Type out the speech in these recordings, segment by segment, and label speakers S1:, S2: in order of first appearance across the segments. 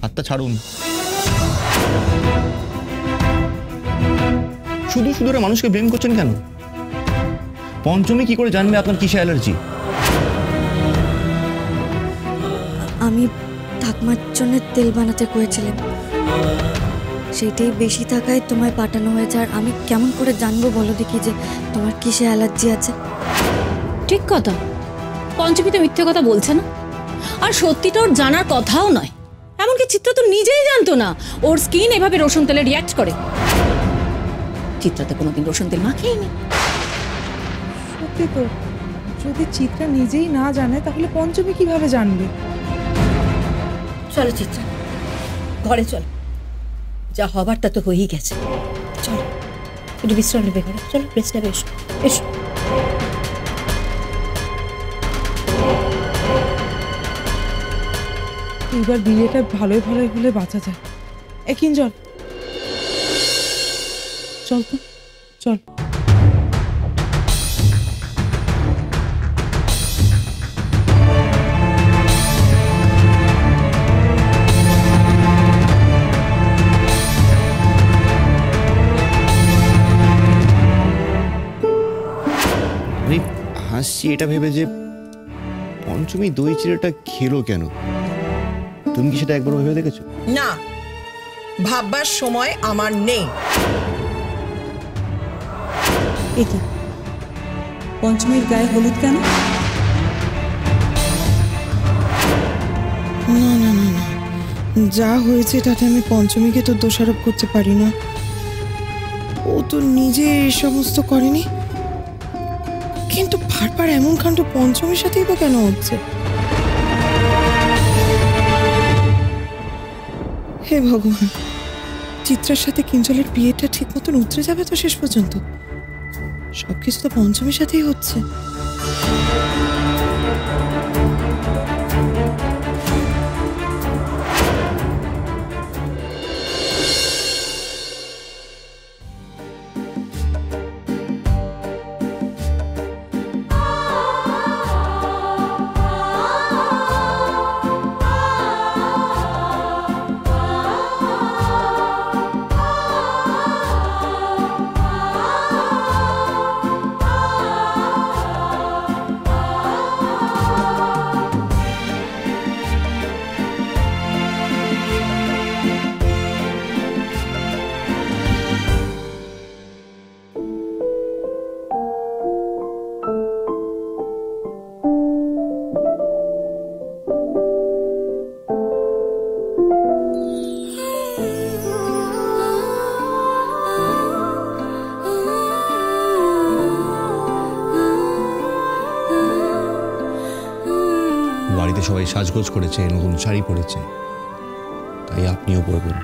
S1: হাতটা ছাড়ুন। শুধু শুধু মানুষকে ব্লেম করছেন কেন? পঞ্চমী কি করে জানবে আপনার কিসে অ্যালার্জি?
S2: আমি ঠাকমার জন্য তেল বানাতে করেছিলাম, সেটাই বেশি থাকায় তোমায় পাঠানো হয়েছে। আর আমি কেমন করে জানবো বলো দেখি যে তোমার কিসে অ্যালার্জি আছে?
S3: ঠিক কথা, পঞ্চমী তো মিথ্যে কথা বলছে না, আর সত্যিটা ওর জানার কথাও নয়। এমনকি চিত্রা তো নিজেই জানতো না ওর স্কিন এভাবে রসুন তেলে রিয়াক্ট করে। চিত্রা তো কোনোদিন রসুন তেল মাখেইনি।
S4: সত্যি তো, যদি চিত্রা নিজেই না জানে তাহলে পঞ্চমী কিভাবে জানবে?
S3: চলো চিত্রা, ঘরে চলো, যা হবার তা তো হয়েই গেছে। চলো একটু বিশ্রাম নেবে ঘরে, চলো রেস্ট নেবে। এসো এসো।
S4: এইবার বিয়েটা ভালোই ভালোই হলে বাঁচা যায়। কিঞ্জল, চল তো, চল।
S1: হাসছি এটা ভেবে যে পঞ্চমী দই চিড়েটা খেলো কেন। তুমি কি সেটা একবার ভেবে দেখেছো?
S5: না, ভাববার সময় আমার নেই।
S4: এ কি, পঞ্চমীর গায়ে হলুদ কেন?
S6: না না না না, যা হয়েছে তাতে আমি পঞ্চমীকে তো দোষারোপ করতে পারি না। ও তো নিজে এই সমস্ত করেনি, কিন্তু বারবার এমন কাণ্ড পঞ্চমীর সাথেই বা কেন হচ্ছে? হে ভগবান, চিত্রার সাথে কিঞ্জলের বিয়েটা ঠিক মতন উতরে যাবে তো শেষ পর্যন্ত? সবকিছু তো পঞ্চমীর সাথেই হচ্ছে।
S1: বাড়িতে সবাই সাজগোজ করেছে, নতুন শাড়ি পরেছে, তাই আপনিও পরবেন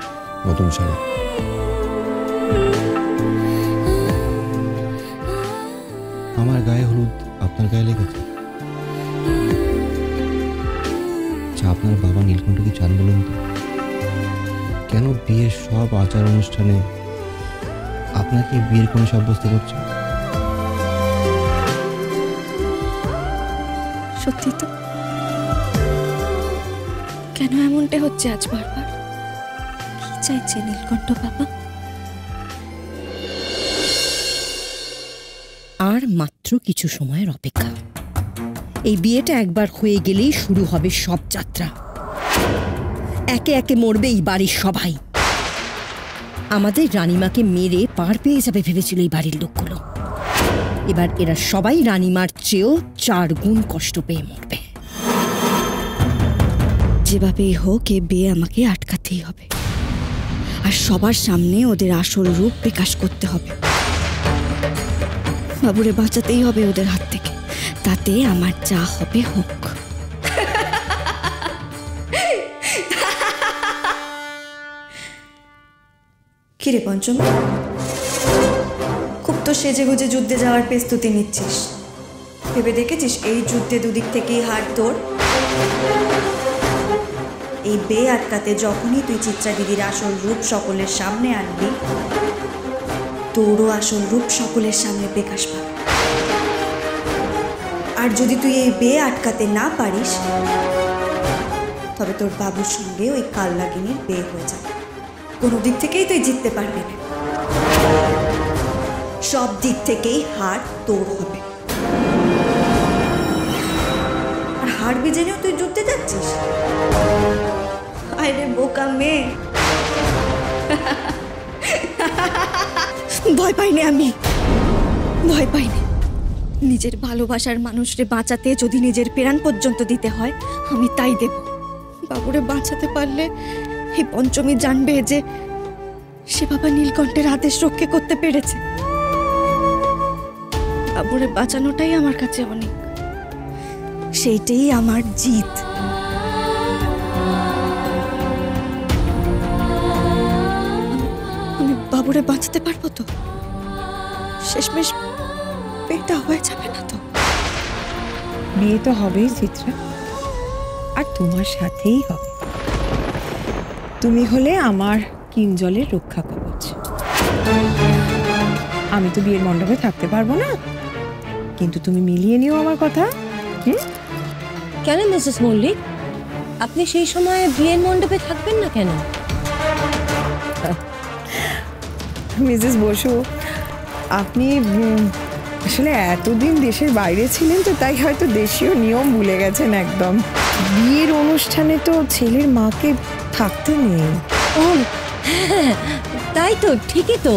S1: নতুন শাড়ি। আমার গায়ে হলুদ আপনার গায়ে লেগেছে। আচ্ছা, আপনার বাবা নীলকণ্ঠ কি চান বলুন তো? কেন বিয়ের সব আচার অনুষ্ঠানে আপনাকে বিয়ের কোণে সাব্যস্ত করছে?
S2: সত্যি তো, কেন এমনটা হচ্ছে আজ বারবার? কি চাইছে নীলকণ্ঠ বাবা?
S7: আর মাত্র কিছু সময়ের অপেক্ষা। এই বিয়েটা একবার হয়ে গেলেই শুরু হবে সব যাত্রা। একে একে মরবে এই বাড়ির সবাই। আমাদের রানীমাকে মেরে পার পেয়ে যাবে ভেবেছিল এই বাড়ির লোকগুলো। এবার এরা সবাই রানীমার চেয়েও 4 গুণ কষ্ট পেয়ে মরবে।
S2: যেভাবেই হোক এ বিয়ে আমাকে আটকাতেই হবে, আর সবার সামনে ওদের আসল রূপ বিকাশ করতে হবে। বাবুরে বাঁচাতেই হবে ওদের হাত থেকে, তাতে আমার যা হবে হোক। কিরে পঞ্চমী, খুব তো সেজে গুজে যুদ্ধে যাওয়ার প্রস্তুতি নিচ্ছিস। ভেবে দেখেছিস এই যুদ্ধে দুদিক থেকেই হার তোর? এই বিয়ে আটকাতে যখনই তুই চিত্রা দিদির আসল রূপ সকলের সামনে আনবি, তোরও আসল রূপ সকলের সামনে প্রকাশ পাবে। আর যদি তুই এই বিয়ে আটকাতে না পারিস, তবে তোর বাবুর সঙ্গে ওই কালনাগিনীর বিয়ে হয়ে যাবে। কোনো দিক থেকেই তুই জিততে পারবি না, সব দিক থেকেই হার তোর হবে। আর হারবি জেনেও তুই যুদ্ধে যাচ্ছিস? আরে বোকা মেয়ে, ভয় পাইনি আমি, ভয় পাইনি। নিজের ভালোবাসার মানুষরে বাঁচাতে যদি নিজের প্রাণ পর্যন্ত দিতে হয় আমি তাই দেব। বাবুরে বাঁচাতে পারলে এই পঞ্চমী জানবে যে সে বাবা নীলকণ্ঠের আদেশ রক্ষা করতে পেরেছে। বাবুরে বাঁচানোটাই আমার কাছে অনেক, সেইটাই আমার জিত। আমি বাবুরে বাঁচাতে পারবো তো? শেষমেশ এটা হয়ে যাবে না তো?
S6: বিয়ে তো হবেই চিত্রা, আর তোমার সাথেই হবে। তুমি হলে আমার কিঞ্জলের রক্ষা কবচ। আমি তো বিয়ের মণ্ডপে থাকতে পারবো না, কিন্তু তুমি মিলিয়ে নিও আমার কথা।
S7: কেন মিসেস মল্লিক, আপনি সেই সময় বিয়ের মণ্ডপে থাকবেন না কেন?
S6: মিসেস বসু, আপনি আসলে এতদিন দেশের বাইরে ছিলেন তো, তাই হয়তো দেশীয় নিয়ম ভুলে গেছেন একদম। বিয়ের অনুষ্ঠানে তো ছেলের মাকে থাকতে নেই।
S7: ও হ্যাঁ, তাই তো, ঠিকই তো।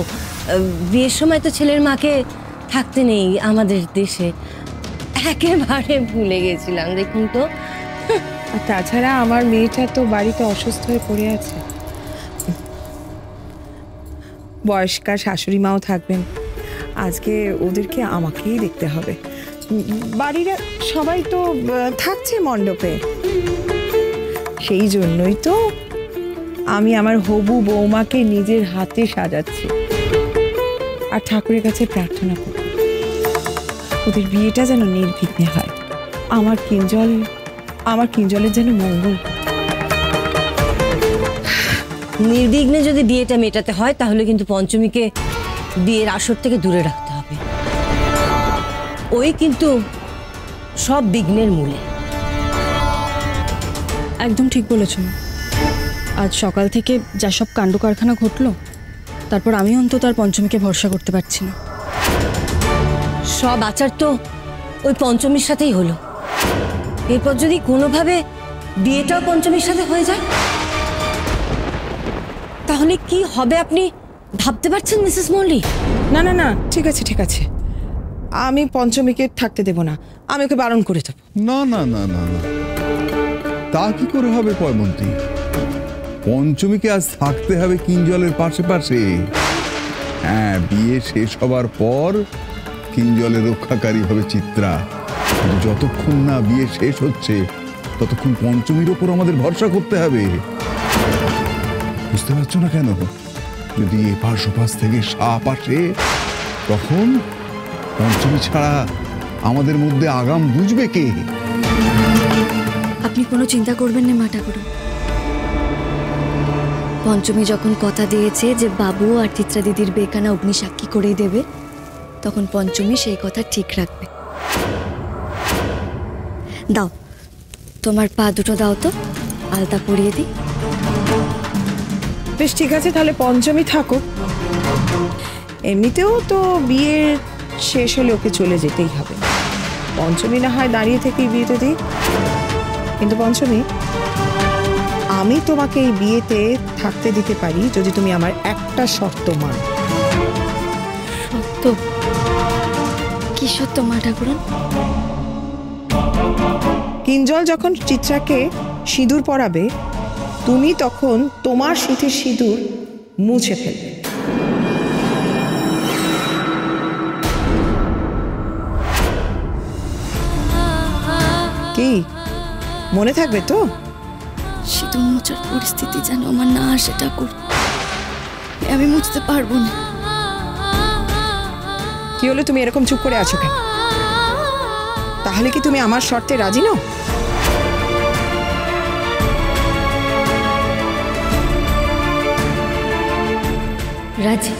S7: বিয়ের সময় তো ছেলের মাকে থাকতে নেই আমাদের দেশে, একেবারে ভুলে গেছিলাম। দেখুন তো,
S6: আর তাছাড়া আমার মেয়েটা তো বাড়িতে অসুস্থ হয়ে পড়ে আছে। বয়স্কা শাশুড়ি মাও থাকবেন, আজকে ওদেরকে আমাকেই দেখতে হবে। বাড়ির সবাই তো থাকছে মণ্ডপে, সেই জন্যই তো আমি আমার হবু বৌমাকে নিজের হাতে সাজাচ্ছি আর ঠাকুরের কাছে প্রার্থনা করি ওদের বিয়েটা যেন নির্বিঘ্নে হয়। আমার কিঞ্জলের যেন মঙ্গল।
S7: নির্বিঘ্নে যদি বিয়েটা মেটাতে হয় তাহলে কিন্তু পঞ্চমীকে বিয়ের আসর থেকে দূরে রাখতে হবে। ওই কিন্তু সব বিঘ্নের মূলে।
S8: একদম ঠিক বলেছ। আজ সকাল থেকে যা সব কাণ্ড কারখানা ঘটলো, তারপর আমি অন্তত আর পঞ্চমীকে ভরসা করতে পারছি না।
S7: সব আচার তো ওই পঞ্চমীর সাথেই হলো, এরপর যদি কোনোভাবে বিয়েটাও পঞ্চমীর সাথে হয়ে যায় তাহলে কি হবে আপনি ভাবতে পারছেন মিসেস মল্লিক?
S6: না না না, ঠিক আছে ঠিক আছে, আমি পঞ্চমীকে থাকতে দেব না, আমি ওকে বারণ করে দেবো।
S9: না না না না না, তা কি করে হবে পয়মন্তী? পঞ্চমীকে আজ থাকতে হবে কিঞ্জলের পাশে পাশে। হ্যাঁ, বিয়ে শেষ হবার পর কিঞ্জলের রক্ষাকারী হবে চিত্রা। কিন্তু যতক্ষণ না বিয়ে শেষ হচ্ছে ততক্ষণ পঞ্চমীর ওপর আমাদের ভরসা করতে হবে। বুঝতে পারছো না কেন? যদি এপাশ ওপাশ থেকে সাপ আসে তখন পঞ্চমী ছাড়া আমাদের মধ্যে আগাম বুঝবে কে?
S2: আপনি কোনো চিন্তা করবেন না মা ঠাকুরন। পঞ্চমী যখন কথা দিয়েছে যে বাবু আর চিত্রা দিদির বেকানা অগ্নিসাক্ষী করেই দেবে, তখন পঞ্চমী সেই কথা ঠিক রাখবে। দাও, তোমার পা দুটো দাও তো, আলতা পরিয়ে দিই।
S6: বেশ ঠিক আছে, তাহলে পঞ্চমী থাকুক। এমনিতেও তো বিয়ের শেষ হলে ওকে চলে যেতেই হবে। পঞ্চমী না হয় দাঁড়িয়ে থেকেই বিয়েতে দিই, কিন্তু পঞ্চমী, আমি তোমাকে এই বিয়েতে থাকতে দিতে পারি যদি তুমি আমার একটা শর্ত মানো।
S2: সত্য? কি সত্য মা ঠাকুরন?
S6: কিঞ্জল যখন চিত্রাকে সিঁদুর পরাবে, তুমি তখন তোমার সুতির সিঁদুর মুছে ফেলবে। কি মনে থাকবে তো?
S2: সিঁদুর মোচার পরিস্থিতি যেন আমার না আসে ঠাকুর, আমি মুছতে পারবো না।
S6: কি হলো, তুমি এরকম চুপ করে আছো কেন? তাহলে কি তুমি আমার শর্তে রাজি নও?
S2: রাজি।